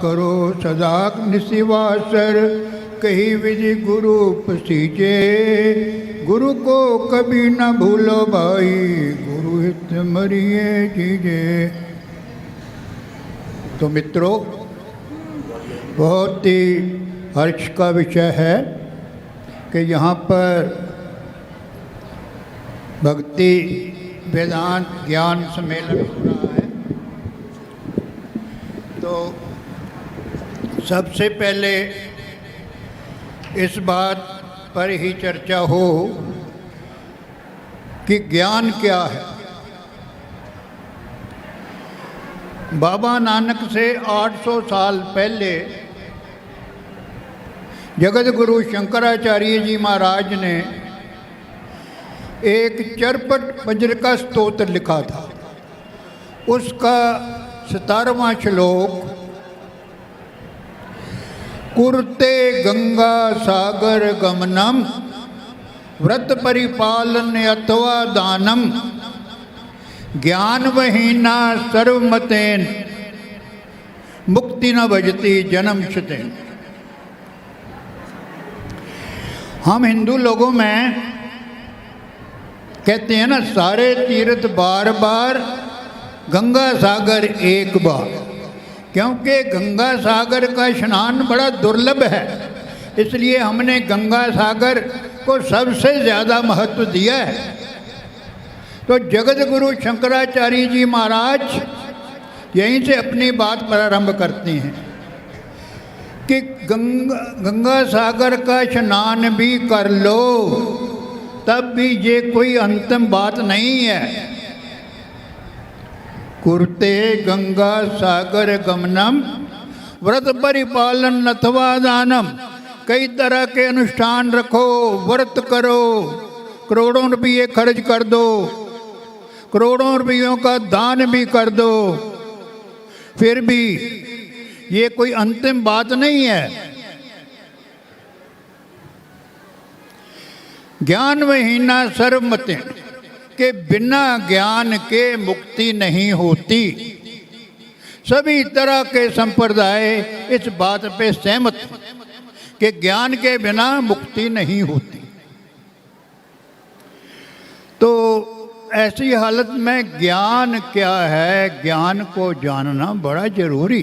करो सदा निशिवासर, कही विधि गुरु पसीजे। गुरु को कभी न भूलो भाई, गुरु हित मरिए जीजे। तो मित्रों, बहुत ही हर्ष का विषय है कि यहाँ पर भक्ति वेदांत ज्ञान सम्मेलन हो रहा है। तो सबसे पहले इस बात पर ही चर्चा हो कि ज्ञान क्या है। बाबा नानक से 800 साल पहले जगत गुरु शंकराचार्य जी महाराज ने एक चरपट वज्र का स्तोत्र लिखा था। उसका 17वां श्लोक, कुरते गंगा सागर गमनम, व्रत परिपालन अथवा दानम, ज्ञान वहीना सर्वमतेन, मुक्ति न भजती जन्म शतेन। हम हिंदू लोगों में कहते हैं ना, सारे तीर्थ बार बार, गंगा सागर एक बार। क्योंकि गंगा सागर का स्नान बड़ा दुर्लभ है, इसलिए हमने गंगा सागर को सबसे ज़्यादा महत्व दिया है। तो जगत गुरु शंकराचार्य जी महाराज यहीं से अपनी बात प्रारंभ करते हैं कि गंगा सागर का स्नान भी कर लो, तब भी ये कोई अंतिम बात नहीं है। कुरते गंगा सागर गमनम, व्रत परिपालन अथवा दानम, कई तरह के अनुष्ठान रखो, व्रत करो, करोड़ों रुपये खर्च कर दो, करोड़ों रुपयों का दान भी कर दो, फिर भी ये कोई अंतिम बात नहीं है। ज्ञान वहीना सर्वमते, के बिना ज्ञान के मुक्ति नहीं होती। सभी तरह के संप्रदाय इस बात पे सहमत हैं कि ज्ञान के बिना मुक्ति नहीं होती। तो ऐसी हालत में ज्ञान क्या है, ज्ञान को जानना बड़ा जरूरी।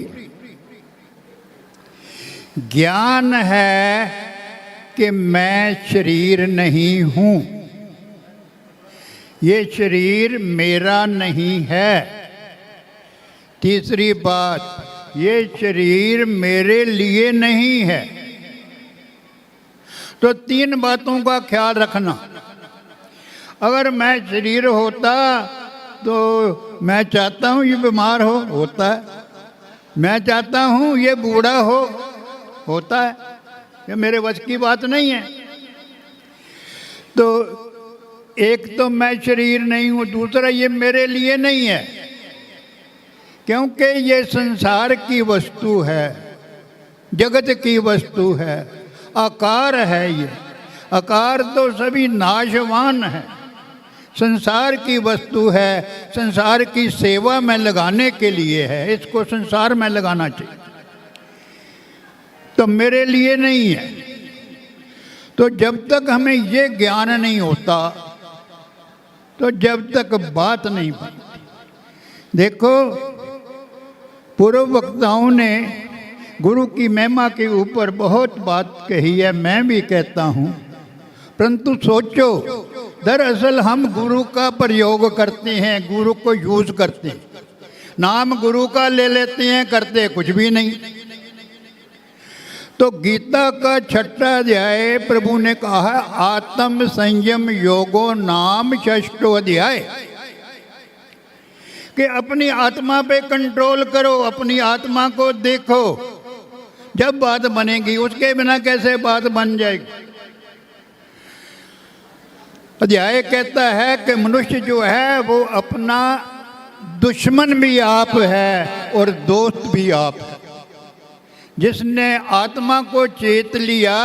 ज्ञान है कि मैं शरीर नहीं हूँ, ये शरीर मेरा नहीं है। तीसरी बात, ये शरीर मेरे लिए नहीं है। तो 3 बातों का ख्याल रखना। अगर मैं शरीर होता तो मैं चाहता हूँ ये बीमार होता है, मैं चाहता हूँ ये बूढ़ा होता है, ये मेरे वश की बात नहीं है। तो एक तो मैं शरीर नहीं हूँ, दूसरा ये मेरे लिए नहीं है, क्योंकि ये संसार की वस्तु है, जगत की वस्तु है, आकार है। ये आकार तो सभी नाशवान है, संसार की वस्तु है, संसार की सेवा में लगाने के लिए है, इसको संसार में लगाना चाहिए, तो मेरे लिए नहीं है। तो जब तक हमें ये ज्ञान नहीं होता, तो जब तक बात नहीं बनती। देखो, पूर्व वक्ताओं ने गुरु की महिमा के ऊपर बहुत बात कही है, मैं भी कहता हूँ। परंतु सोचो, दरअसल हम गुरु का प्रयोग करते हैं, गुरु को यूज करते हैं, नाम गुरु का ले लेते हैं, करते कुछ भी नहीं। तो गीता का 6वां अध्याय प्रभु ने कहा है, आत्म संयम योगो नाम 6वां अध्याय, कि अपनी आत्मा पे कंट्रोल करो, अपनी आत्मा को देखो, जब बात बनेगी, उसके बिना कैसे बात बन जाएगी। अध्याय कहता है कि मनुष्य जो है वो अपना दुश्मन भी आप है और दोस्त भी आप है। जिसने आत्मा को चेत लिया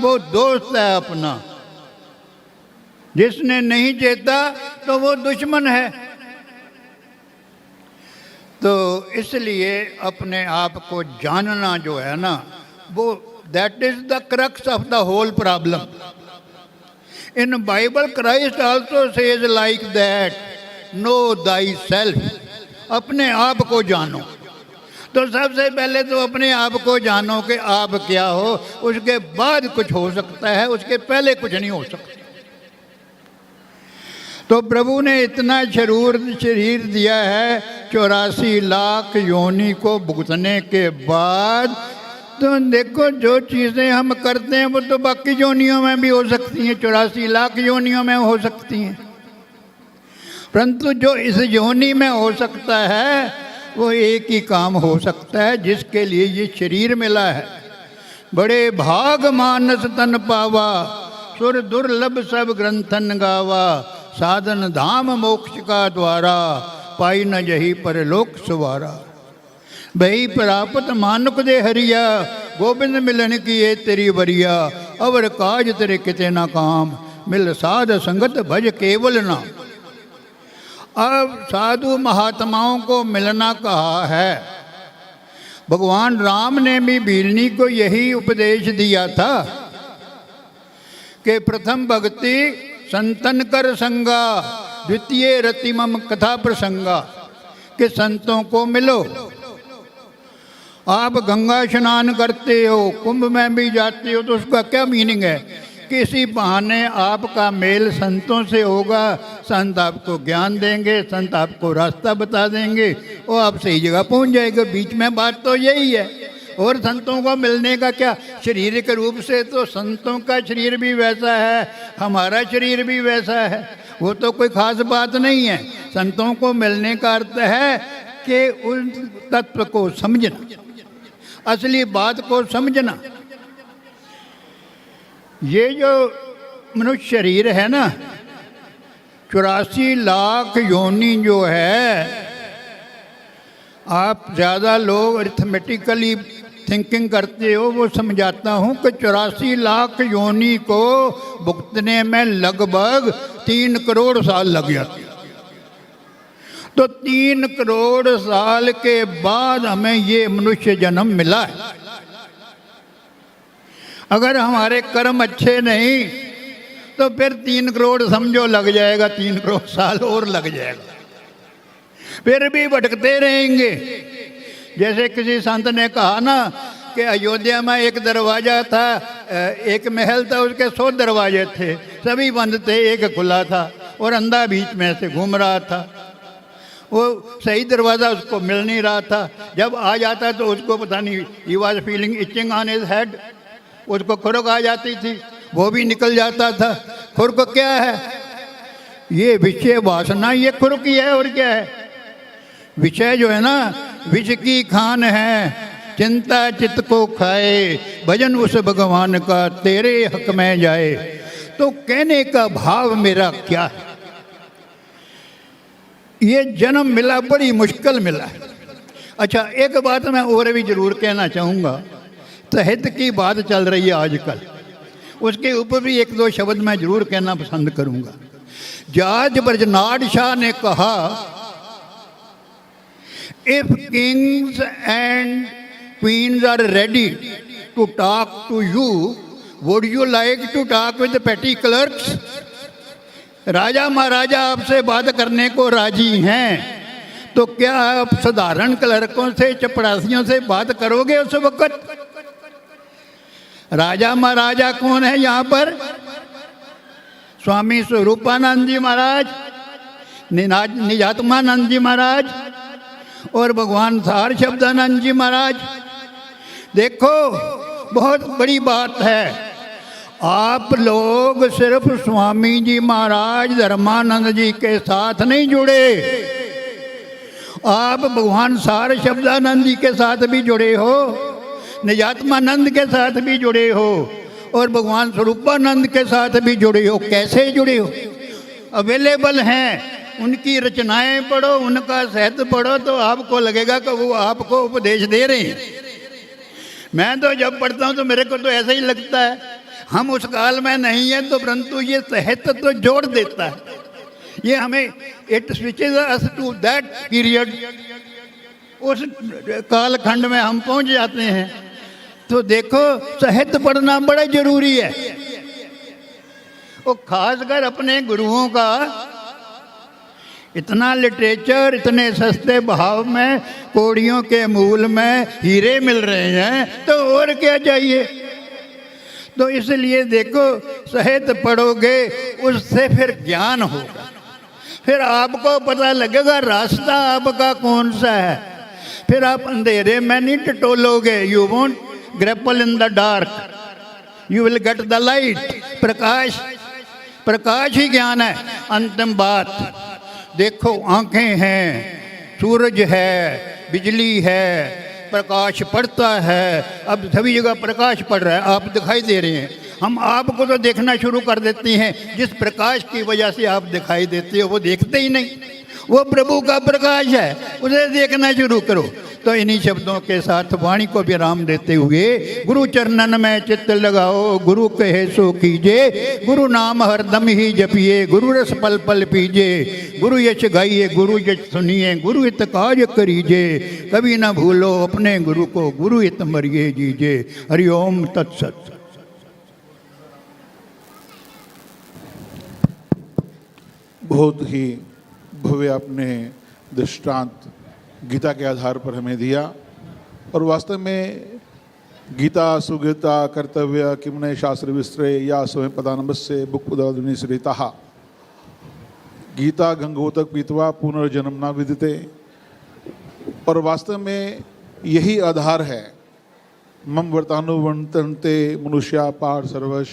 वो दोस्त है अपना, जिसने नहीं चेता तो वो दुश्मन है। तो इसलिए अपने आप को जानना जो है ना, वो that is the crux of the whole problem. In Bible Christ also says like that, know thyself. अपने आप को जानो। तो सबसे पहले तो अपने आप को जानो कि आप क्या हो, उसके बाद कुछ हो सकता है, उसके पहले कुछ नहीं हो सकता। तो प्रभु ने इतना शरीर दिया है 84 लाख योनि को भुगतने के बाद। तो देखो जो चीज़ें हम करते हैं वो तो बाकी योनियों में भी हो सकती हैं, 84 लाख योनियों में हो सकती हैं, परंतु जो इस योनि में हो सकता है वो एक ही काम हो सकता है जिसके लिए ये शरीर मिला है। बड़े भाग मानस तन पावा, सुर दुर्लभ सब ग्रंथन गावा, साधन धाम मोक्ष का द्वारा, पाई न जही परलोक सवारा। भई प्रापत मानुक दे हरिया, गोविंद मिलन की ये तेरी बरिया, अवर काज तेरे किते ना काम, मिल साध संगत भज केवल नाम। अब साधु महात्माओं को मिलना कहा है। भगवान राम ने भी भीलनी को यही उपदेश दिया था कि प्रथम भक्ति संतन कर संगा, द्वितीय रतिमम कथा प्रसंगा, कि संतों को मिलो। आप गंगा स्नान करते हो, कुंभ में भी जाते हो, तो उसका क्या मीनिंग है? किसी बहाने आपका मेल संतों से होगा, संत आपको ज्ञान देंगे, संत आपको रास्ता बता देंगे और आप सही जगह पहुंच जाएगा। बीच में बात तो यही है। और संतों को मिलने का क्या, शारीरिक रूप से तो संतों का शरीर भी वैसा है, हमारा शरीर भी वैसा है, वो तो कोई खास बात नहीं है। संतों को मिलने का अर्थ है कि उस तत्व को समझना, असली बात को समझना। ये जो मनुष्य शरीर है ना, 84 लाख योनि जो है, आप ज़्यादा लोग अरिथमेटिकली थिंकिंग करते हो, वो समझाता हूँ कि 84 लाख योनि को भुगतने में लगभग 3 करोड़ साल लग जाते। तो 3 करोड़ साल के बाद हमें ये मनुष्य जन्म मिला है। अगर हमारे कर्म अच्छे नहीं तो फिर 3 करोड़ समझो लग जाएगा, 3 करोड़ साल और लग जाएगा, फिर भी भटकते रहेंगे। जैसे किसी संत ने कहा ना कि अयोध्या में एक दरवाज़ा था, एक महल था, उसके 100 दरवाजे थे, सभी बंद थे, एक खुला था और अंधा बीच में से घूम रहा था। वो सही दरवाज़ा उसको मिल नहीं रहा था। जब आ जाता तो उसको पता नहीं, he was feeling itching on his head, उसको खुरक आ जाती थी, वो भी निकल जाता था। खुरक क्या है? ये विषय वासना, ये खुरक ही है, और क्या है? विषय जो है ना, विष की खान है, चिंता चित्त को खाए, भजन उस भगवान का तेरे हक में जाए। तो कहने का भाव मेरा क्या है, ये जन्म मिला बड़ी मुश्किल मिला है। अच्छा, एक बात मैं और भी जरूर कहना चाहूँगा। तहत की बात चल रही है आजकल, उसके ऊपर भी 1-2 शब्द मैं जरूर कहना पसंद करूँगा। जॉर्ज बर्नार्ड शॉ ने कहा, if kings and queens are ready to talk to you, would you like to talk with petty clerks? राजा महाराजा आपसे बात करने को राजी हैं, तो क्या आप साधारण क्लर्कों से, चपरासियों से बात करोगे उस वक्त? राजा महाराजा कौन है यहाँ पर? स्वामी स्वरूपानंद जी महाराज, निजात्मानंद जी महाराज और भगवान सार शब्दानंद जी महाराज। देखो, बहुत बड़ी बात है। आप लोग सिर्फ स्वामी जी महाराज धर्मानंद जी के साथ नहीं जुड़े, आप भगवान सार शब्दानंद जी के साथ भी जुड़े हो, निजात्मानंद के साथ भी जुड़े हो और भगवान स्वरूपानंद के साथ भी जुड़े हो। कैसे जुड़े हो? अवेलेबल हैं, उनकी रचनाएं पढ़ो, उनका साहित्य पढ़ो, तो आपको लगेगा कि वो आपको उपदेश दे रहे हैं। मैं तो जब पढ़ता हूँ तो मेरे को तो ऐसा ही लगता है, हम उस काल में नहीं है, तो परंतु ये साहित्य तो जोड़ देता है। ये हमें, it switches us to that period उस कालखंड में हम पहुंच जाते हैं। तो देखो साहित्य पढ़ना बड़ा जरूरी है, वो खासकर अपने गुरुओं का। इतना लिटरेचर इतने सस्ते भाव में, कौड़ियों के मूल में हीरे मिल रहे हैं, तो और क्या चाहिए। तो इसलिए देखो साहित्य पढ़ोगे उससे फिर ज्ञान होगा, फिर आपको पता लगेगा रास्ता आपका कौन सा है। फिर आप अंधेरे में नहीं टटोलोगे। You won't grapple in the dark, you will get the light. प्रकाश, प्रकाश ही ज्ञान है। अंतिम बात देखो, आंखें हैं, सूरज है, बिजली है, प्रकाश पड़ता है। अब सभी जगह प्रकाश पड़ रहा है, आप दिखाई दे रहे हैं। हम आपको तो देखना शुरू कर देते हैं, जिस प्रकाश की वजह से आप दिखाई देते हो वो देखते ही नहीं, वो प्रभु का प्रकाश है, उसे देखना शुरू करो। तो इन्हीं शब्दों के साथ वाणी को विराम देते हुए गुरु चरणन में चित्त लगाओ, गुरु कहे सो कीजिए, गुरु नाम हरदम ही जपिए, गुरु रस पल पल पीजिए, गुरु यश गाइए, गुरु यश सुनिए, गुरु हित काज करीजिए, कभी ना भूलो अपने गुरु को, गुरु हित मरिए जीजिए। हरिओम तत्सत। बहुत ही भव्य आपने दृष्टांत गीता के आधार पर हमें दिया, और वास्तव में गीता सुगीता कर्तव्य किमने शास्त्र विस्तरे या स्वयं पदानमस्य बुक्पदादुनि श्रीता गीता गंगोतक पीतवा पुनर्जन्म न विदिते। और वास्तव में यही आधार है। मम वर्तानुवर्तन्ते मनुष्या पार सर्वश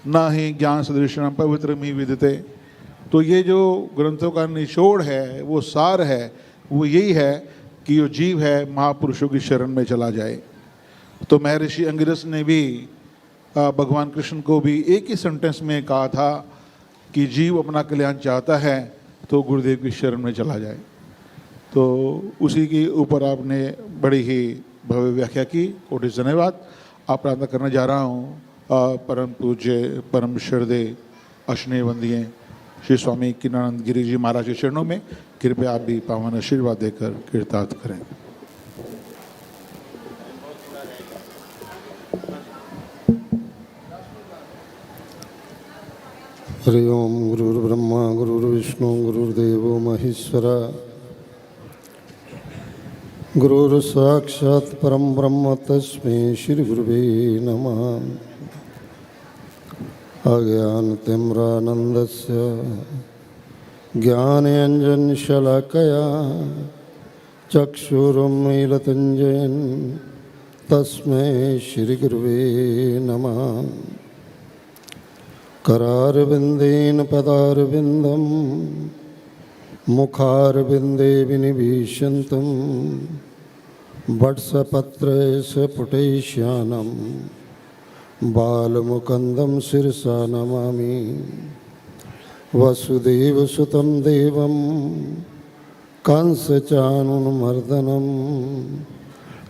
न ही ज्ञान सदृशम पवित्रम ही विदिते। तो ये जो ग्रंथों का निचोड़ है, वो सार है, वो यही है कि जो जीव है महापुरुषों की शरण में चला जाए। तो महर्षि अंगिरस ने भी भगवान कृष्ण को भी एक ही सेंटेंस में कहा था कि जीव अपना कल्याण चाहता है तो गुरुदेव की शरण में चला जाए। तो उसी के ऊपर आपने बड़ी ही भव्य व्याख्या की। कोटि धन्यवाद। आप प्रार्थना करने जा रहा हूँ परम पूज्य परम श्रद्धेय अश्नय वंदनीय श्री स्वामी किरणानंद गिरी जी महाराज के चरणों में कृपया आप भी पावन आशीर्वाद देकर कृतार्थ करें। हरि ओम। गुरुर्ब्रह्मा गुरुर्विष्णु गुरुर्देवो महेश्वरा, गुरुर्साक्षात् परम ब्रह्म तस्मै श्री गुरुवे नमः। अज्ञानतिम्रानन्दस्य ज्ञानाञ्जनशलाकया चक्षुरुन्मीलितं तस्मै श्रीगुरुवे नमः। करारविन्देन पदारविन्दं मुखारविन्दे विनिवेशन्तं वट्सपत्रे पुटैष्यानं बालमुकुन्दं शिरसा नमामि। वसुदेवसुतं देवं कंसचाणूरमर्दनं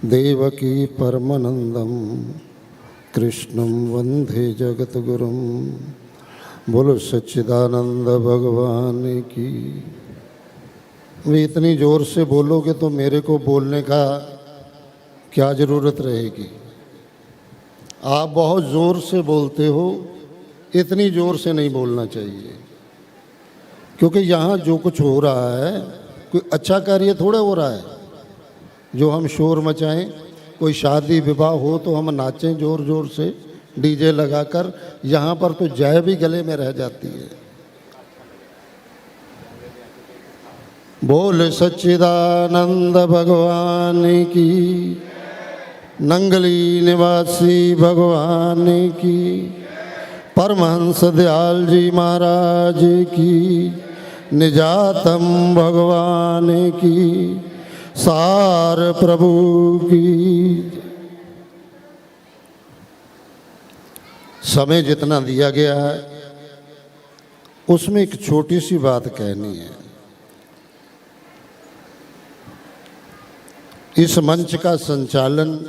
देवकी परमानन्दं कृष्णं वन्दे जगद्गुरुं। बोलो सच्चिदानंद भगवान की। वे इतनी ज़ोर से बोलोगे तो मेरे को बोलने का क्या ज़रूरत रहेगी। आप बहुत ज़ोर से बोलते हो, इतनी ज़ोर से नहीं बोलना चाहिए, क्योंकि यहाँ जो कुछ हो रहा है कोई अच्छा कार्य थोड़ा हो रहा है जो हम शोर मचाएं। कोई शादी विवाह हो तो हम नाचें ज़ोर ज़ोर से डीजे लगाकर, यहाँ पर तो जय भी गले में रह जाती है। बोल सच्चिदानंद भगवान की, नंगली निवासी भगवान की, परमहंस दयाल जी महाराज की, निजातम भगवान की, सार प्रभु की। समय जितना दिया गया है उसमें एक छोटी सी बात कहनी है। इस मंच का संचालन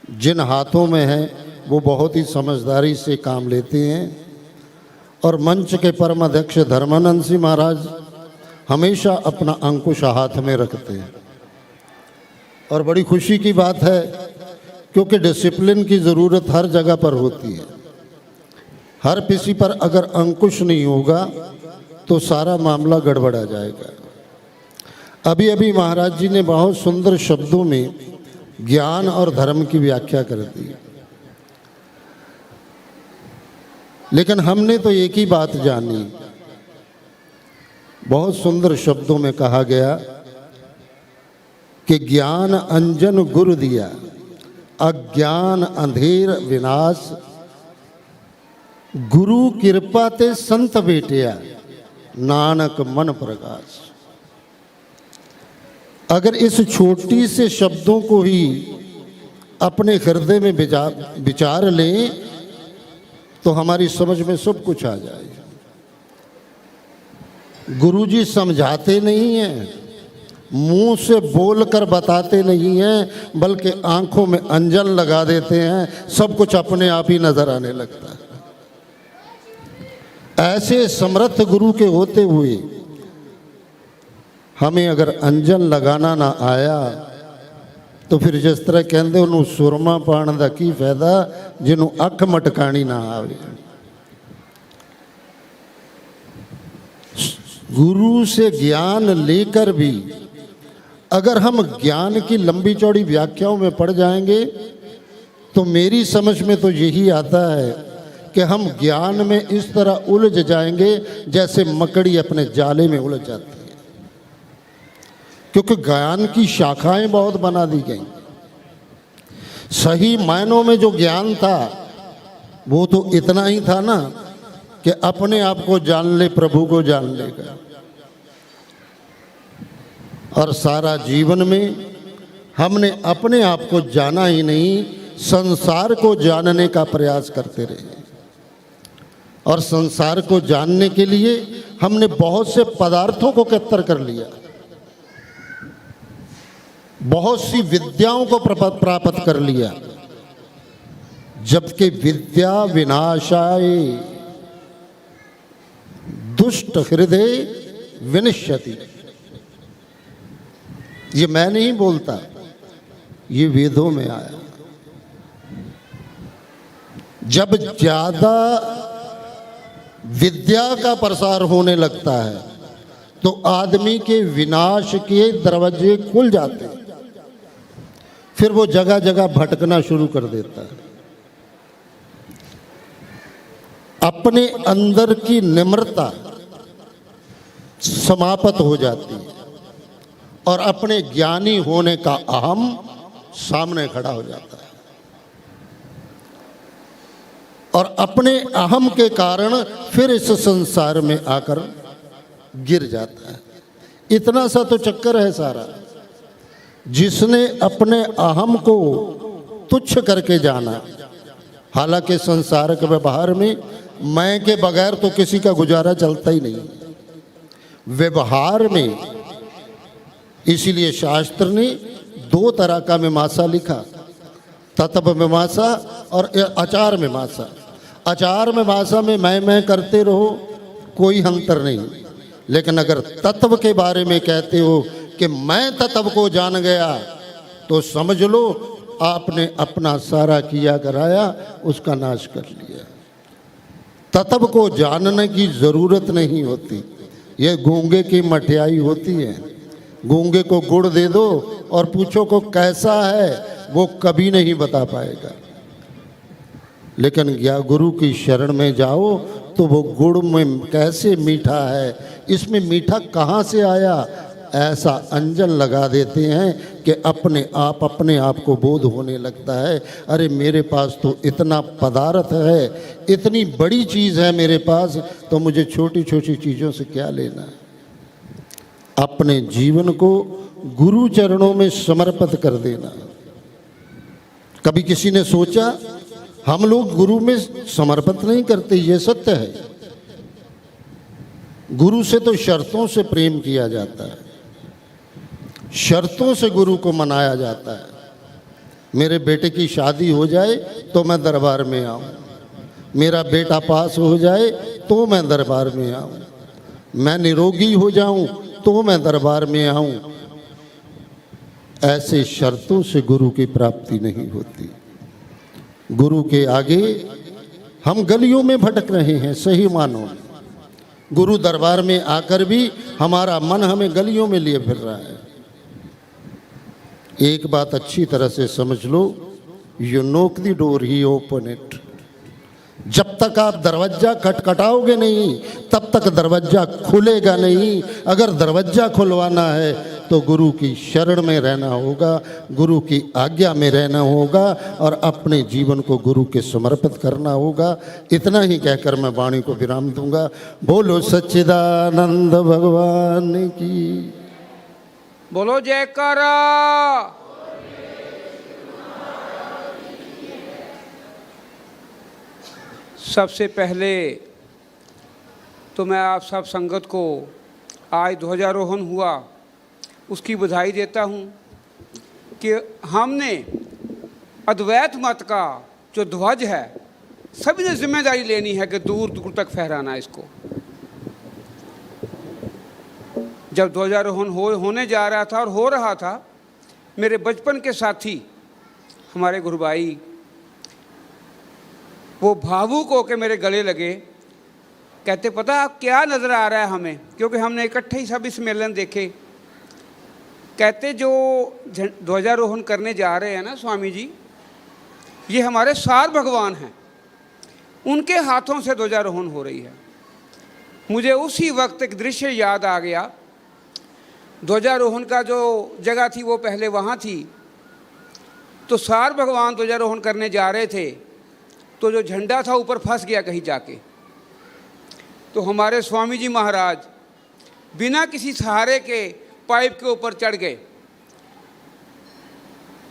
जिन हाथों में है वो बहुत ही समझदारी से काम लेते हैं, और मंच के परम अध्यक्ष धर्मानंद जी महाराज हमेशा अपना अंकुश हाथ में रखते हैं। और बड़ी खुशी की बात है, क्योंकि डिसिप्लिन की ज़रूरत हर जगह पर होती है। हर किसी पर अगर अंकुश नहीं होगा तो सारा मामला गड़बड़ा जाएगा। अभी अभी महाराज जी ने बहुत सुंदर शब्दों में ज्ञान और धर्म की व्याख्या कर दी, लेकिन हमने तो एक ही बात जानी। बहुत सुंदर शब्दों में कहा गया कि ज्ञान अंजन गुरु दिया, अज्ञान अंधेर विनाश, गुरु कृपा ते संत बेटिया, नानक मन प्रकाश। अगर इस छोटी से शब्दों को ही अपने हृदय में विचार लें तो हमारी समझ में सब कुछ आ जाएगा। गुरुजी समझाते नहीं हैं, मुंह से बोलकर बताते नहीं हैं, बल्कि आंखों में अंजन लगा देते हैं, सब कुछ अपने आप ही नजर आने लगता है। ऐसे समर्थ गुरु के होते हुए हमें अगर अंजन लगाना ना आया तो फिर जिस तरह कहते उन्होंने सुरमा पाण का की फायदा जिन्हों अख मटकानी ना आवे। गुरु से ज्ञान लेकर भी अगर हम ज्ञान की लंबी चौड़ी व्याख्याओं में पड़ जाएंगे तो मेरी समझ में तो यही आता है कि हम ज्ञान में इस तरह उलझ जाएंगे जैसे मकड़ी अपने जाले में उलझ जाती है, क्योंकि ज्ञान की शाखाएं बहुत बना दी गई। सही मायनों में जो ज्ञान था वो तो इतना ही था ना कि अपने आप को जान ले, प्रभु को जान लेगा। और सारा जीवन में हमने अपने आप को जाना ही नहीं, संसार को जानने का प्रयास करते रहे। और संसार को जानने के लिए हमने बहुत से पदार्थों को एकत्र कर लिया, बहुत सी विद्याओं को प्राप्त कर लिया, जबकि विद्या विनाशाय दुष्ट हृदय विनश्यति। ये मैं नहीं बोलता, ये वेदों में आया। जब ज्यादा विद्या का प्रसार होने लगता है तो आदमी के विनाश के दरवाजे खुल जाते हैं, फिर वो जगह जगह भटकना शुरू कर देता है। अपने अंदर की निम्रता समाप्त हो जाती है और अपने ज्ञानी होने का अहम सामने खड़ा हो जाता है, और अपने अहम के कारण फिर इस संसार में आकर गिर जाता है। इतना सा तो चक्कर है सारा। जिसने अपने अहम को तुच्छ करके जाना, हालांकि संसार के व्यवहार में मैं के बगैर तो किसी का गुजारा चलता ही नहीं, व्यवहार में। इसीलिए शास्त्र ने दो तरह का मीमांसा लिखा, तत्व मीमांसा और आचार मीमांसा। आचार मीमांसा में मैं करते रहो, कोई अंतर नहीं, लेकिन अगर तत्व के बारे में कहते हो कि मैं तत्व को जान गया तो समझ लो आपने अपना सारा किया कराया उसका नाश कर लिया। तत्व को जानने की ज़रूरत नहीं होती, ये गूंगे की मठियाई होती है। गूंगे को गुड़ दे दो और पूछो को कैसा है, वो कभी नहीं बता पाएगा। लेकिन या गुरु की शरण में जाओ तो वो गुड़ में कैसे मीठा है, इसमें मीठा कहाँ से आया, ऐसा अंजन लगा देते हैं कि अपने आप को बोध होने लगता है, अरे मेरे पास तो इतना पदार्थ है, इतनी बड़ी चीज़ है मेरे पास, तो मुझे छोटी छोटी चीज़ों से क्या लेना है। अपने जीवन को गुरु चरणों में समर्पित कर देना। कभी किसी ने सोचा हम लोग गुरु में समर्पित नहीं करते, ये सत्य है। गुरु से तो शर्तों से प्रेम किया जाता है, शर्तों से गुरु को मनाया जाता है। मेरे बेटे की शादी हो जाए तो मैं दरबार में आऊँ, मेरा बेटा पास हो जाए तो मैं दरबार में आऊँ, मैं निरोगी हो जाऊँ तो मैं दरबार में आऊँ। ऐसे शर्तों से गुरु की प्राप्ति नहीं होती। गुरु के आगे हम गलियों में भटक रहे हैं, सही मानो। गुरु दरबार में आकर भी हमारा मन हमें गलियों में लिए फिर रहा है। एक बात अच्छी तरह से समझ लो, you knock the door, he open it. जब तक आप दरवाजा खटखटाओगे नहीं, तब तक दरवाजा खुलेगा नहीं। अगर दरवाजा खुलवाना है तो गुरु की शरण में रहना होगा, गुरु की आज्ञा में रहना होगा और अपने जीवन को गुरु के समर्पित करना होगा। इतना ही कहकर मैं वाणी को विराम दूंगा। बोलो सच्चिदानंद भगवान की, बोलो जयकारा। सबसे पहले तो मैं आप सब संगत को आज ध्वजारोहण हुआ उसकी बधाई देता हूँ कि हमने अद्वैत मत का जो ध्वज है सभी ने जिम्मेदारी लेनी है कि दूर दूर तक फहराना इसको। जब ध्वजारोहण होने जा रहा था और हो रहा था, मेरे बचपन के साथी हमारे गुरु भाई वो भावुक होकर मेरे गले लगे, कहते पता आप क्या नज़र आ रहा है हमें, क्योंकि हमने इकट्ठे ही सभी सम्मेलन देखे। कहते जो ध्वजारोहण करने जा रहे हैं ना स्वामी जी, ये हमारे सार भगवान हैं, उनके हाथों से ध्वजारोहण हो रही है। मुझे उसी वक्त एक दृश्य याद आ गया। ध्वजारोहण का जो जगह थी वो पहले वहाँ थी, तो सार भगवान ध्वजारोहण करने जा रहे थे, तो जो झंडा था ऊपर फंस गया कहीं जाके। तो हमारे स्वामी जी महाराज बिना किसी सहारे के पाइप के ऊपर चढ़ गए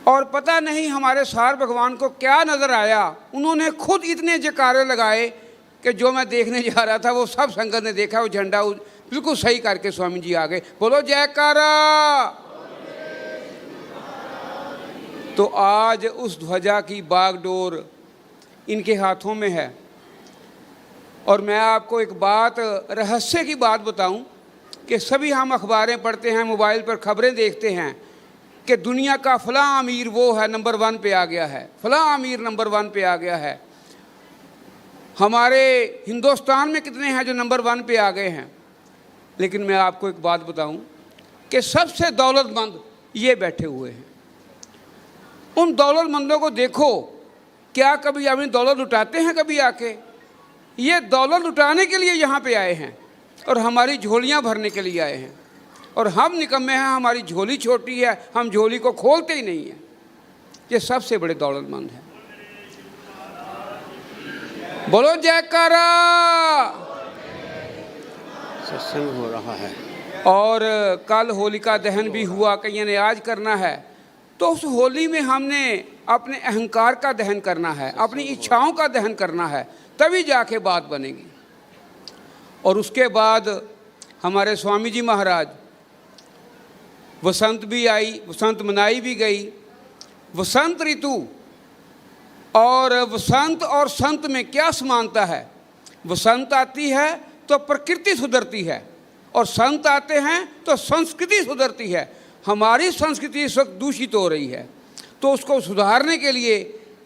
और पता नहीं हमारे सार भगवान को क्या नज़र आया, उन्होंने खुद इतने जयकारे लगाए कि जो मैं देखने जा रहा था वो सब संगत ने देखा। वो झंडा बिल्कुल सही करके स्वामी जी आ गए। बोलो जयकारा। तो आज उस ध्वजा की बागडोर इनके हाथों में है। और मैं आपको एक बात, रहस्य की बात बताऊं कि सभी हम अखबारें पढ़ते हैं, मोबाइल पर खबरें देखते हैं कि दुनिया का फलां अमीर वो है नंबर 1 पे आ गया है, फलां अमीर नंबर 1 पे आ गया है। हमारे हिंदुस्तान में कितने हैं जो नंबर 1 पे आ गए हैं। लेकिन मैं आपको एक बात बताऊं कि सबसे दौलतमंद ये बैठे हुए हैं। उन दौलतमंदों को देखो, क्या कभी अपनी दौलत लुटाते हैं कभी आके? ये दौलत लुटाने के लिए यहाँ पे आए हैं और हमारी झोलियाँ भरने के लिए आए हैं। और हम निकम्मे हैं, हमारी झोली छोटी है, हम झोली को खोलते ही नहीं हैं। ये सबसे बड़े दौलतमंद हैं। बोलो जयकारा। सत्संग हो रहा है। और कल होलिका दहन भी हुआ, कईयों ने आज करना है। तो उस होली में हमने अपने अहंकार का दहन करना है, अपनी इच्छाओं का दहन करना है, तभी जाके बात बनेगी। और उसके बाद हमारे स्वामी जी महाराज, वसंत भी आई, वसंत मनाई भी गई। वसंत ऋतु और वसंत और संत में क्या समानता है? वसंत आती है तो प्रकृति सुधरती है और संत आते हैं तो संस्कृति सुधरती है। हमारी संस्कृति इस वक्त दूषित हो रही है, तो उसको सुधारने के लिए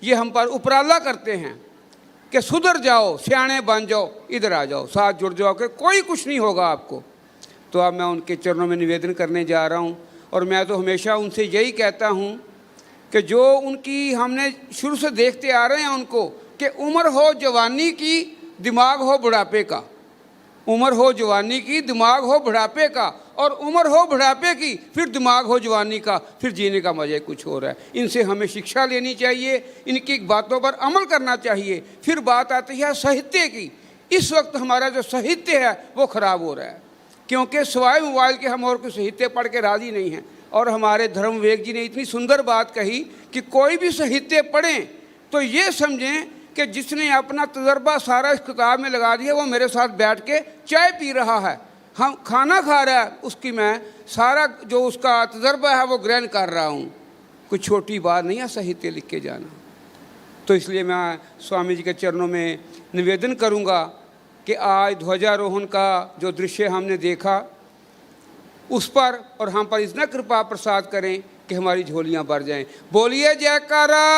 ये हम पर उपराला करते हैं कि सुधर जाओ, सियाणे बन जाओ, इधर आ जाओ, साथ जुड़ जाओ कि कोई कुछ नहीं होगा आपको। तो अब मैं उनके चरणों में निवेदन करने जा रहा हूँ। और मैं तो हमेशा उनसे यही कहता हूँ कि जो उनकी हमने शुरू से देखते आ रहे हैं उनको, कि उम्र हो जवानी की, दिमाग हो बुढ़ापे का। उम्र हो जवानी की, दिमाग हो बुढ़ापे का, और उम्र हो बुढ़ापे की, फिर दिमाग हो जवानी का, फिर जीने का मज़ा कुछ हो रहा है। इनसे हमें शिक्षा लेनी चाहिए, इनकी बातों पर अमल करना चाहिए। फिर बात आती है साहित्य की। इस वक्त हमारा जो साहित्य है वो ख़राब हो रहा है, क्योंकि सिवाय मोबाइल के हम और कोई साहित्य पढ़ के राज़ी नहीं हैं। और हमारे धर्म विवेक जी ने इतनी सुंदर बात कही कि कोई भी साहित्य पढ़ें तो ये समझें कि जिसने अपना तजर्बा सारा इस किताब में लगा दिया, वो मेरे साथ बैठ के चाय पी रहा है, हम खाना खा रहा है, उसकी मैं सारा जो उसका तजर्बा है वो ग्रहण कर रहा हूँ। कोई छोटी बात नहीं है साहित्य लिख के जाना। तो इसलिए मैं स्वामी जी के चरणों में निवेदन करूँगा कि आज ध्वजारोहण का जो दृश्य हमने देखा उस पर और हम पर इतना कृपा प्रसाद करें कि हमारी झोलियां भर जाएं। बोलिए जयकारा।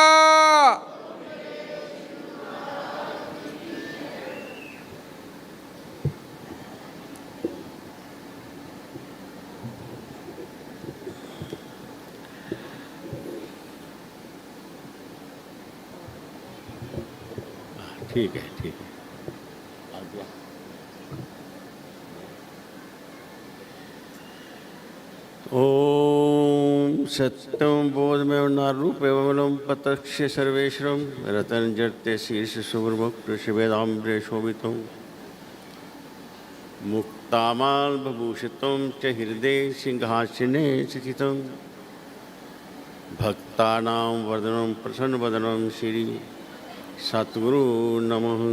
ठीक है, ठीक है। ओम सत्यम बोधमेव नारूप एवं पतक्ष सर्वेश्वरम रतन जड़ते शीर्ष सुवर्मुक्त शिवेदाम्रे शोभितम मुक्तामाल बभूषितम च हृदय सिंहासने स्थितम भक्तानां वरदनम प्रसन्न वदनम श्री सतगुरु नमः।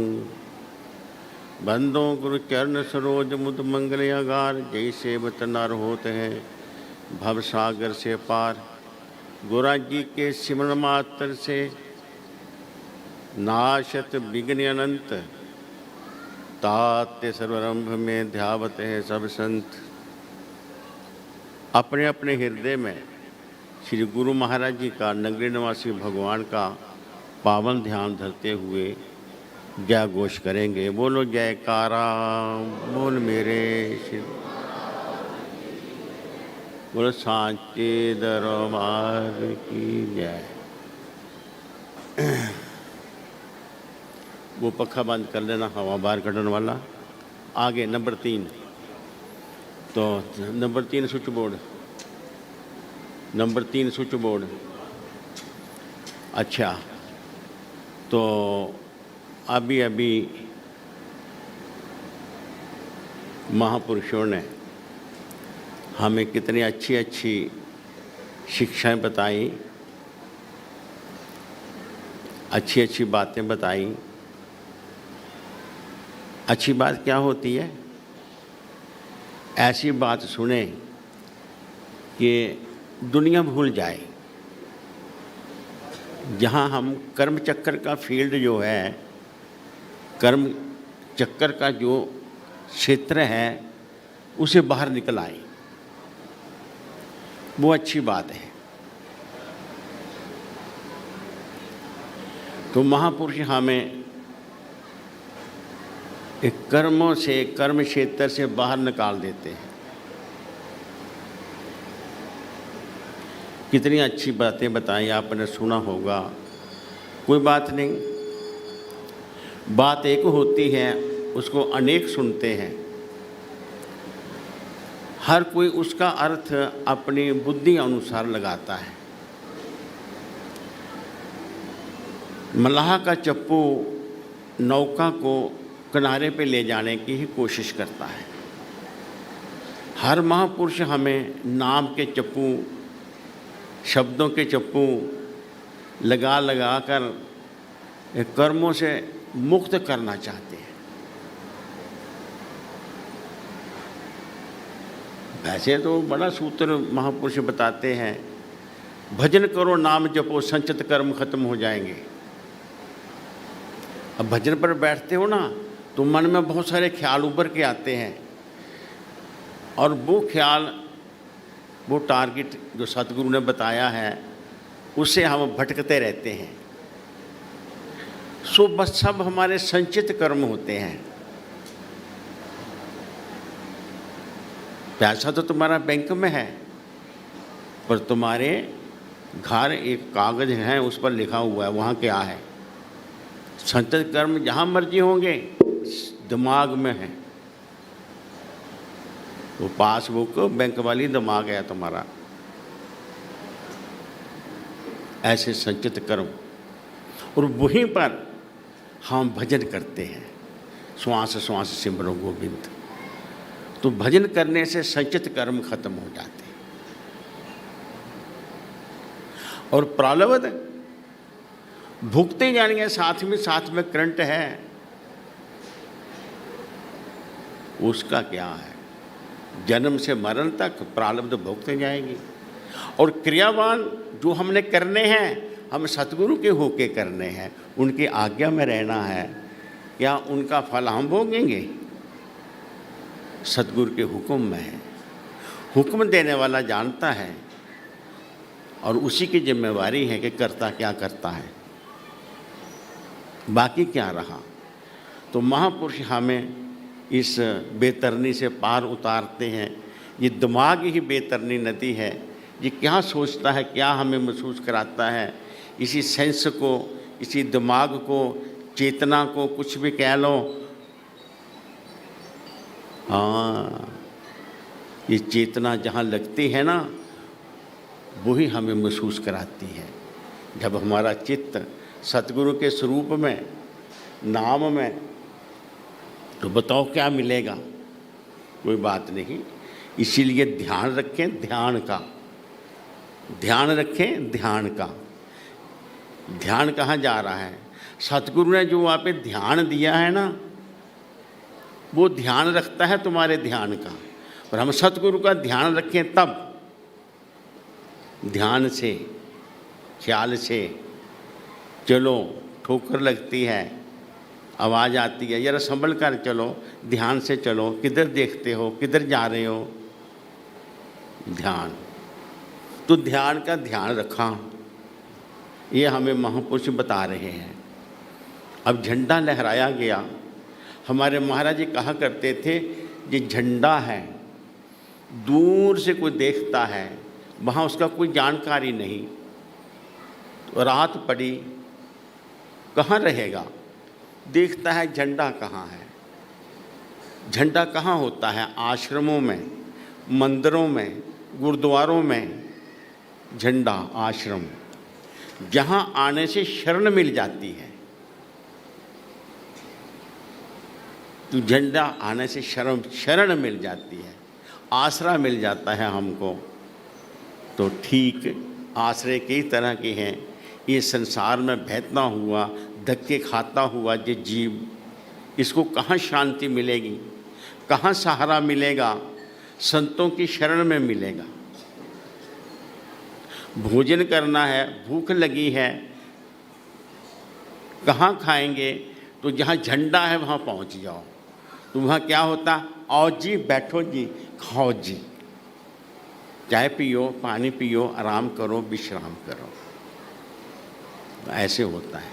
बंदों गुरु चरण सरोज मुद मंगलयागार, जैसे बतनार होते हैं भव सागर से पार। गोरा जी के सिमरण मात्र से नाशत विघ्न अनंत, तात्य सर्वरंभ में ध्यावत है सब संत। अपने अपने हृदय में श्री गुरु महाराज जी का, नगरी निवासी भगवान का पावन ध्यान धरते हुए जय घोष करेंगे। बोलो जयकारा, बोल मेरे शिव, बोलो सांचे दरबार की जय। वो पखा बंद कर लेना, हवा बाहर कटने वाला। आगे नंबर 3, तो number 3 switch board, number 3 switch board. अच्छा, तो अभी अभी महापुरुषों ने हमें कितनी अच्छी अच्छी शिक्षाएं बताई, अच्छी अच्छी बातें बताई। अच्छी बात क्या होती है? ऐसी बात सुने कि दुनिया भूल जाए। जहाँ हम कर्म चक्कर का फील्ड जो है, कर्म चक्कर का जो क्षेत्र है, उसे बाहर निकल आए, वो अच्छी बात है। तो महापुरुष हमें एक कर्मों से, कर्म क्षेत्र से बाहर निकाल देते हैं। कितनी अच्छी बातें बताई, आपने सुना होगा। कोई बात नहीं, बात एक होती है, उसको अनेक सुनते हैं। हर कोई उसका अर्थ अपनी बुद्धि अनुसार लगाता है। मल्लाह का चप्पू नौका को किनारे पे ले जाने की ही कोशिश करता है। हर महापुरुष हमें नाम के चप्पू, शब्दों के चप्पू लगा लगा कर कर्मों से मुक्त करना चाहते हैं। वैसे तो बड़ा सूत्र महापुरुष बताते हैं, भजन करो नाम जपो संचित कर्म खत्म हो जाएंगे। अब भजन पर बैठते हो ना, तो मन में बहुत सारे ख्याल उभर के आते हैं, और वो ख्याल, वो टारगेट जो सतगुरु ने बताया है, उससे हम भटकते रहते हैं। सो बस सब हमारे संचित कर्म होते हैं। पैसा तो तुम्हारा बैंक में है, पर तुम्हारे घर एक कागज है, उस पर लिखा हुआ है, वहाँ क्या है। संचित कर्म जहाँ मर्जी होंगे, दिमाग में है। वो पासबुक बैंक वाली दिमाग है तुम्हारा। ऐसे संचित कर्म, और वहीं पर हम भजन करते हैं, श्वास श्वास सिमरो गोविंद। तो भजन करने से संचित कर्म खत्म हो जाते हैं। और प्रालब्ध भुगते जाएंगे, साथ में करंट है, उसका क्या है। जन्म से मरण तक प्रालब्ध भुगते जाएंगे। और क्रियावान जो हमने करने हैं, हम सतगुरु के होके करने हैं, उनकी आज्ञा में रहना है। क्या उनका फल हम भोगेंगे? सतगुरु के हुक्म में है। हुक्म देने वाला जानता है और उसी की जिम्मेवारी है कि करता क्या करता है, बाकी क्या रहा। तो महापुरुष हमें इस बेतरनी से पार उतारते हैं। ये दिमाग ही बेतरनी नदी है, ये क्या सोचता है, क्या हमें महसूस कराता है, इसी सेंस को, इसी दिमाग को, चेतना को, कुछ भी कह लो। हाँ, ये चेतना जहाँ लगती है ना, वही हमें महसूस कराती है। जब हमारा चित्त सतगुरु के स्वरूप में, नाम में, तो बताओ क्या मिलेगा, कोई बात नहीं। इसीलिए ध्यान रखें ध्यान का, ध्यान रखें ध्यान का। ध्यान कहाँ जा रहा है? सतगुरु ने जो आप पे ध्यान दिया है ना, वो ध्यान रखता है तुम्हारे ध्यान का। और हम सतगुरु का ध्यान रखें तब, ध्यान से, ख्याल से चलो, ठोकर लगती है, आवाज़ आती है, जरा संभल कर चलो, ध्यान से चलो, किधर देखते हो, किधर जा रहे हो, ध्यान। तो ध्यान का ध्यान रखा, ये हमें महापुरुष बता रहे हैं। अब झंडा लहराया गया। हमारे महाराज जी कहा करते थे, ये झंडा है, दूर से कोई देखता है, वहाँ उसका कोई जानकारी नहीं, तो रात पड़ी, कहाँ रहेगा, देखता है झंडा कहाँ है। झंडा कहाँ होता है? आश्रमों में, मंदिरों में, गुरुद्वारों में झंडा, आश्रम, जहाँ आने से शरण मिल जाती है। तो झंडा आने से शरण मिल जाती है, आसरा मिल जाता है हमको। तो ठीक आश्रय कई तरह के हैं। ये संसार में बहता हुआ, धक्के खाता हुआ ये जीव, इसको कहाँ शांति मिलेगी, कहाँ सहारा मिलेगा? संतों की शरण में मिलेगा। भोजन करना है, भूख लगी है, कहाँ खाएंगे? तो जहाँ झंडा है वहाँ पहुँच जाओ। तो वहाँ क्या होता? आओ जी, बैठो जी, खाओ जी, चाय पियो, पानी पियो, आराम करो, विश्राम करो। ऐसे होता है।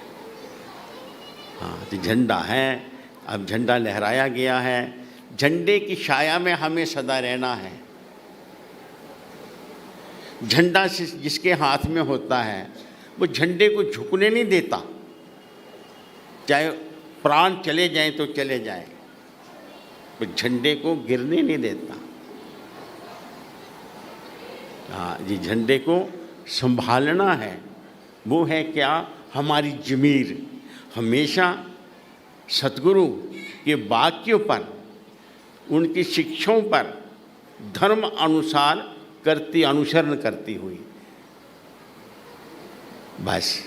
हाँ, तो झंडा है, अब झंडा लहराया गया है। झंडे की छाया में हमें सदा रहना है। झंडा जिसके हाथ में होता है, वो झंडे को झुकने नहीं देता, चाहे प्राण चले जाएं तो चले जाएं, वो झंडे को गिरने नहीं देता। हाँ जी, झंडे को संभालना है। वो है क्या? हमारी ज़मीर। हमेशा सतगुरु के वाक्यों पर, उनकी शिक्षाओं पर धर्म अनुसार करती, अनुसरण करती हुई। बस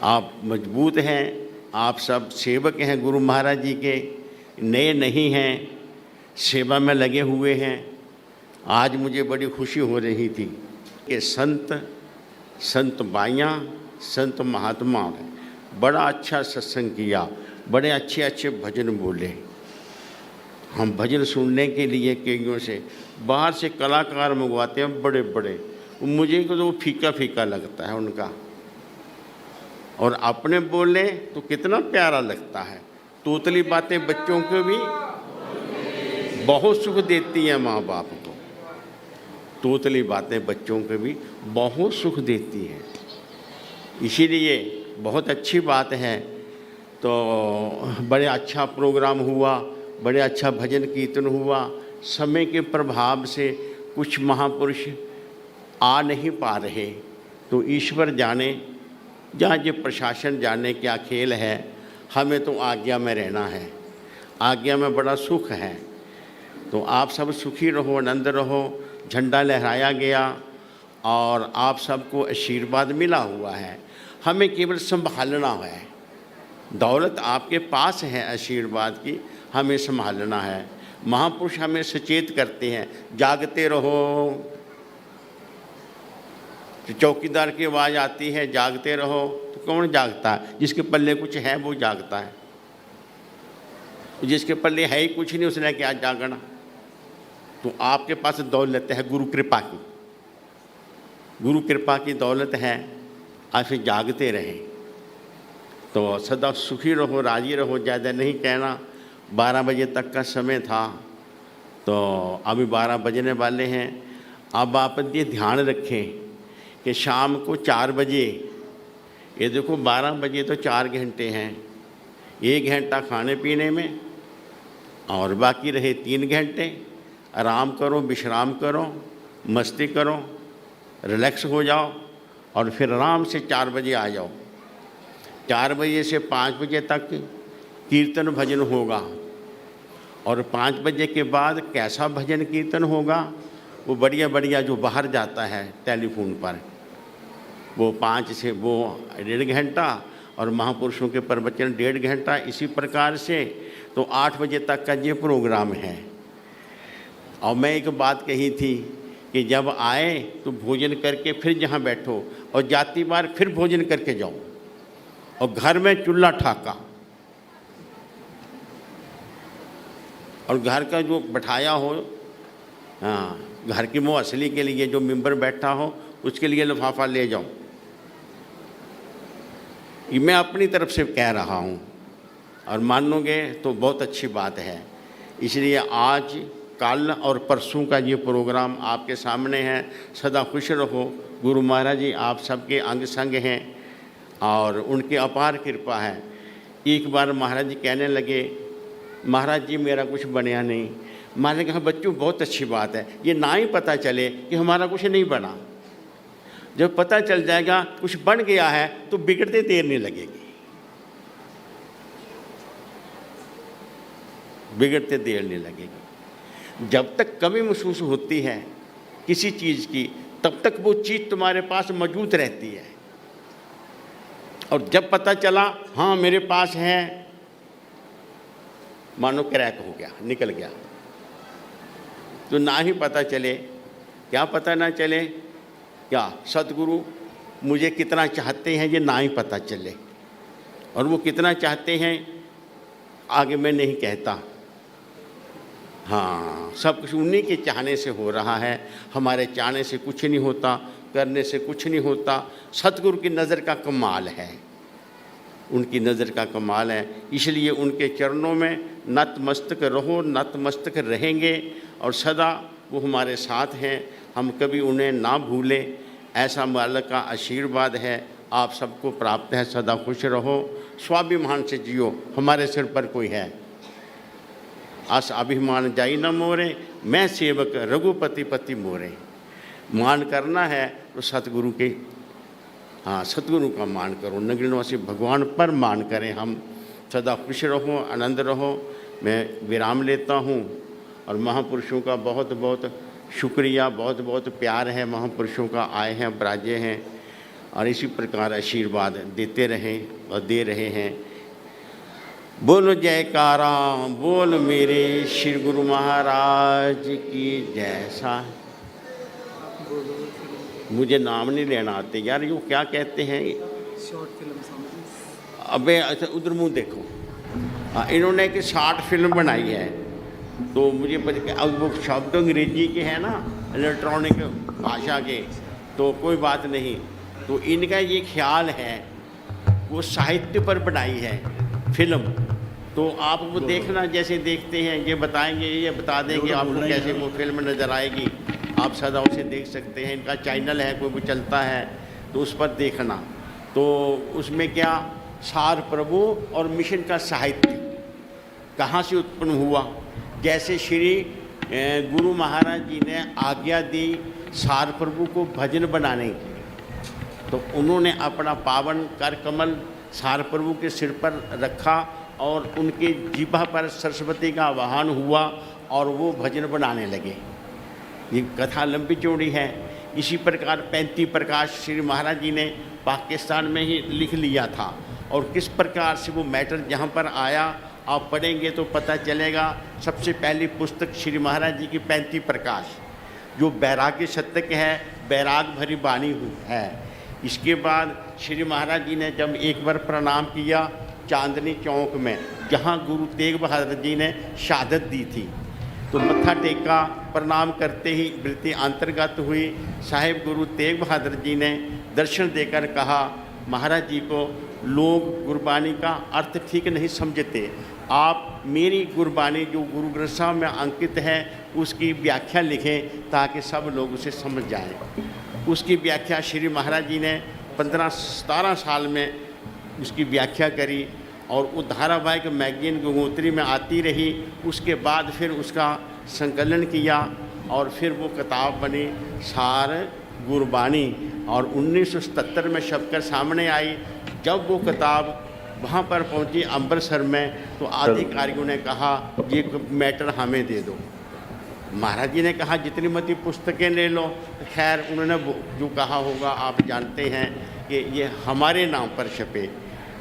आप मजबूत हैं, आप सब सेवक हैं गुरु महाराज जी के, नए नहीं हैं, सेवा में लगे हुए हैं। आज मुझे बड़ी खुशी हो रही थी कि संत बाइयाँ, संत महात्मा ने बड़ा अच्छा सत्संग किया, बड़े अच्छे अच्छे भजन बोले। हम भजन सुनने के लिए कईयों से, बाहर से कलाकार मंगवाते हैं बड़े बड़े, मुझे तो वो फीका फीका लगता है उनका, और अपने बोले तो कितना प्यारा लगता है। तोतली बातें बच्चों को भी बहुत सुख देती हैं, माँ बाप को। तोतली बातें बच्चों को भी बहुत सुख देती हैं, इसीलिए बहुत अच्छी बात है। तो बड़े अच्छा प्रोग्राम हुआ, बड़े अच्छा भजन कीर्तन हुआ। समय के प्रभाव से कुछ महापुरुष आ नहीं पा रहे, तो ईश्वर जाने, जहाँ ये प्रशासन जाने क्या खेल है। हमें तो आज्ञा में रहना है, आज्ञा में बड़ा सुख है। तो आप सब सुखी रहो, आनंद रहो। झंडा लहराया गया और आप सबको आशीर्वाद मिला हुआ है। हमें केवल संभालना है। दौलत आपके पास है आशीर्वाद की, हमें संभालना है। महापुरुष हमें सचेत करते हैं, जागते रहो। तो चौकीदार की आवाज़ आती है, जागते रहो, तो कौन जागता है? जिसके पल्ले कुछ है वो जागता है, जिसके पल्ले है ही कुछ नहीं उसने क्या जागना। तो आपके पास दौलत है गुरु कृपा की, गुरु कृपा की दौलत है, आप फिर जागते रहें तो सदा सुखी रहो, राजी रहो। ज़्यादा नहीं कहना, 12 बजे तक का समय था तो अभी 12 बजने वाले हैं। अब आप ये ध्यान रखें कि शाम को 4 बजे, ये देखो 12 बजे तो 4 घंटे हैं, 1 घंटा खाने पीने में और बाकी रहे 3 घंटे आराम करो, विश्राम करो, मस्ती करो, रिलैक्स हो जाओ और फिर आराम से 4 बजे आ जाओ। 4 बजे से 5 बजे तक कीर्तन भजन होगा और 5 बजे के बाद कैसा भजन कीर्तन होगा, वो बढ़िया बढ़िया जो बाहर जाता है टेलीफोन पर, वो 5 से वो 1.5 घंटा और महापुरुषों के प्रवचन 1.5 घंटा। इसी प्रकार से तो 8 बजे तक का ये प्रोग्राम है। और मैं एक बात कही थी कि जब आए तो भोजन करके फिर जहाँ बैठो और जाती बार फिर भोजन करके जाओ और घर में चूल्हा ठाका और घर का जो बैठाया हो, हाँ, घर की मोह असली के लिए जो मेंबर बैठा हो उसके लिए लिफाफा ले जाओ। ये मैं अपनी तरफ से कह रहा हूँ और मानोगे तो बहुत अच्छी बात है। इसलिए आज कल और परसों का ये प्रोग्राम आपके सामने है। सदा खुश रहो। गुरु महाराज जी आप सबके अंग संग हैं और उनकी अपार कृपा है। एक बार महाराज जी कहने लगे, महाराज जी मेरा कुछ बनया नहीं। मैंने कहा बच्चों बहुत अच्छी बात है, ये ना ही पता चले कि हमारा कुछ नहीं बना। जब पता चल जाएगा कुछ बन गया है तो बिगड़ते देर नहीं लगेगी, बिगड़ते देर नहीं लगेगी। जब तक कमी महसूस होती है किसी चीज़ की तब तक वो चीज़ तुम्हारे पास मौजूद रहती है और जब पता चला हाँ मेरे पास है, मानो क्रैक हो गया, निकल गया, तो ना ही पता चले। क्या पता ना चले? क्या सतगुरु मुझे कितना चाहते हैं ये ना ही पता चले, और वो कितना चाहते हैं आगे मैं नहीं कहता। हाँ, सब कुछ उन्हीं के चाहने से हो रहा है, हमारे चाहने से कुछ नहीं होता, करने से कुछ नहीं होता। सतगुरु की नज़र का कमाल है, उनकी नज़र का कमाल है। इसलिए उनके चरणों में नतमस्तक रहो, नतमस्तक रहेंगे और सदा वो हमारे साथ हैं। हम कभी उन्हें ना भूलें, ऐसा मालिक का आशीर्वाद है आप सबको प्राप्त है। सदा खुश रहो, स्वाभिमान से जियो। हमारे सिर पर कोई है, अस अभिमान जाई न मोरे, मैं सेवक रघुपति पति मोरे। मान करना है तो सतगुरु के, हाँ सतगुरु का मान करो, नगरनिवासी भगवान पर मान करें हम। सदा खुश रहो, आनंद रहो। मैं विराम लेता हूँ और महापुरुषों का बहुत बहुत शुक्रिया, बहुत बहुत प्यार है महापुरुषों का, आए हैं, बराजे हैं और इसी प्रकार आशीर्वाद देते रहें और दे रहे हैं। बोलो जयकारा, बोल मेरे श्री गुरु महाराज की जैसा। मुझे नाम नहीं लेना आते यार, यो क्या कहते हैं? अबे अच्छा उधर मुँह देखो। हाँ, इन्होंने एक शॉर्ट फिल्म बनाई है तो मुझे अब वो शब्द अंग्रेजी के हैं ना, इलेक्ट्रॉनिक भाषा के, तो कोई बात नहीं। तो इनका ये ख्याल है वो साहित्य पर बनाई है फिल्म, तो आप वो देखना, जैसे देखते हैं ये बताएंगे, ये बता देंगे आपको कैसे वो फिल्म नज़र आएगी। आप सदा उसे देख सकते हैं, इनका चैनल है कोई वो चलता है तो उस पर देखना। तो उसमें क्या सार प्रभु और मिशन का साहित्य कहाँ से उत्पन्न हुआ, जैसे श्री गुरु महाराज जी ने आज्ञा दी सार प्रभु को भजन बनाने की, तो उन्होंने अपना पावन कर कमल सार प्रभु के सिर पर रखा और उनके जीभा पर सरस्वती का आवाहन हुआ और वो भजन बनाने लगे। ये कथा लंबी चौड़ी है। इसी प्रकार 35 प्रकाश श्री महाराज जी ने पाकिस्तान में ही लिख लिया था और किस प्रकार से वो मैटर जहाँ पर आया आप पढ़ेंगे तो पता चलेगा। सबसे पहली पुस्तक श्री महाराज जी की 35 प्रकाश, जो बैराग्य शतक है, बैराग भरी बानी हुई है। इसके बाद श्री महाराज जी ने जब एक बार प्रणाम किया चांदनी चौक में, जहाँ गुरु तेग बहादुर जी ने शहादत दी थी, तो मत्था टेका, प्रणाम करते ही वृत्ति अंतर्गत हुई। साहिब गुरु तेग बहादुर जी ने दर्शन देकर कहा, महाराज जी को लोग गुरबानी का अर्थ ठीक नहीं समझते, आप मेरी गुरबानी जो गुरु ग्रंथ साहब में अंकित है उसकी व्याख्या लिखें ताकि सब लोग उसे समझ जाएं। उसकी व्याख्या श्री महाराज जी ने 15-17 साल में उसकी व्याख्या करी और वो धारावाहिक मैगजीन गंगोत्री में आती रही। उसके बाद फिर उसका संकलन किया और फिर वो किताब बनी सार गुरबानी और 1977 में छपकर सामने आई। जब वो किताब वहाँ पर पहुँची अमृतसर में तो अधिकारियों ने कहा ये मैटर हमें दे दो। महाराज जी ने कहा जितनी मती पुस्तकें ले लो। खैर उन्होंने जो कहा होगा आप जानते हैं कि ये हमारे नाम पर छपे।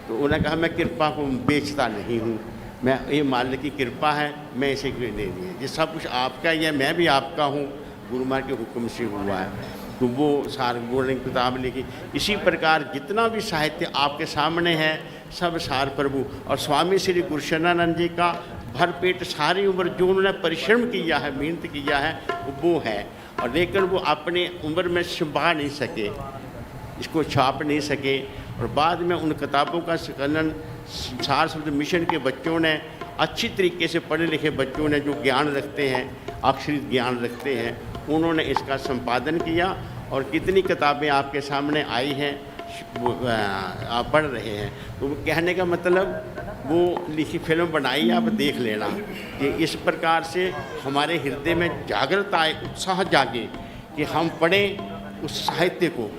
तो उन्होंने कहा मैं कृपा को बेचता नहीं हूँ, मैं ये मालिक की कृपा है, मैं इसे दे दिए, ये सब कुछ आपका ही है, मैं भी आपका हूँ, गुरु महाराज के हुक्म से हुआ है। तो वो सार गुरु की किताब लिखी। इसी प्रकार जितना भी साहित्य आपके सामने है सब सार प्रभु और स्वामी श्री गुरुशरणानंद जी का भरपेट सारी उम्र जो उन्होंने परिश्रम किया है, मेहनत किया है वो है। और लेकिन वो अपनी उम्र में छुपा नहीं सके, इसको छाप नहीं सके। और बाद में उन किताबों का संकलन सार शब्द मिशन के बच्चों ने अच्छी तरीके से, पढ़े लिखे बच्चों ने जो ज्ञान रखते हैं, अक्षरित ज्ञान रखते हैं, उन्होंने इसका संपादन किया। और कितनी किताबें आपके सामने आई हैं, आप पढ़ रहे हैं। तो कहने का मतलब वो लिखी फिल्म बनाई, आप देख लेना कि इस प्रकार से हमारे हृदय में जागृत आए, उत्साह जागे कि हम पढ़ें उस साहित्य को।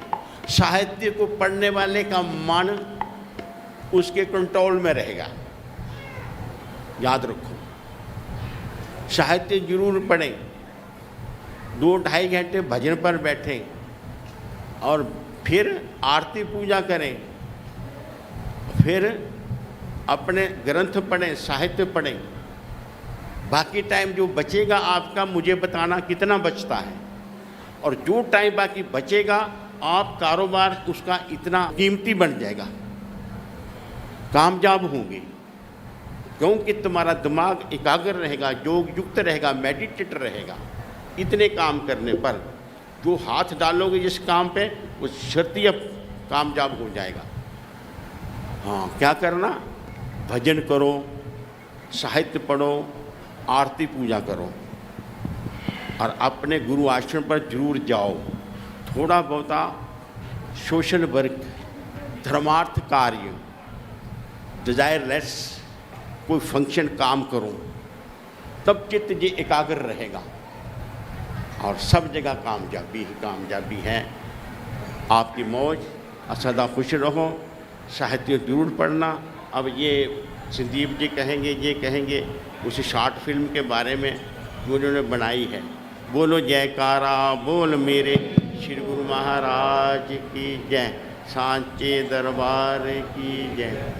साहित्य को पढ़ने वाले का मन उसके कंट्रोल में रहेगा, याद रखो। साहित्य जरूर पढ़ें, 2-2.5 घंटे भजन पर बैठें और फिर आरती पूजा करें, फिर अपने ग्रंथ पढ़ें, साहित्य पढ़ें। बाकी टाइम जो बचेगा आपका मुझे बताना कितना बचता है, और जो टाइम बाकी बचेगा आप कारोबार उसका इतना कीमती बन जाएगा, कामयाब होंगे, क्योंकि तुम्हारा दिमाग एकाग्र रहेगा, योग युक्त रहेगा, मेडिटेट रहेगा। इतने काम करने पर जो हाथ डालोगे जिस काम पे वो शर्तिया कामयाब हो जाएगा। हाँ, क्या करना? भजन करो, साहित्य पढ़ो, आरती पूजा करो और अपने गुरु आश्रम पर जरूर जाओ। थोड़ा बहुता सोशल वर्क, धर्मार्थ कार्य, डिजायरलेस कोई फंक्शन काम करो, तब चित्त जी एकाग्र रहेगा और सब जगह कामयाबी ही कामयाबी है। आपकी मौज, सदा खुश रहो। साहित्य जरूर पढ़ना। अब ये संदीप जी कहेंगे, ये कहेंगे उसी शॉर्ट फिल्म के बारे में जो उन्होंने बनाई है। बोलो जयकारा बोल मेरे श्री गुरु महाराज की जय, सांचे दरबार की जय।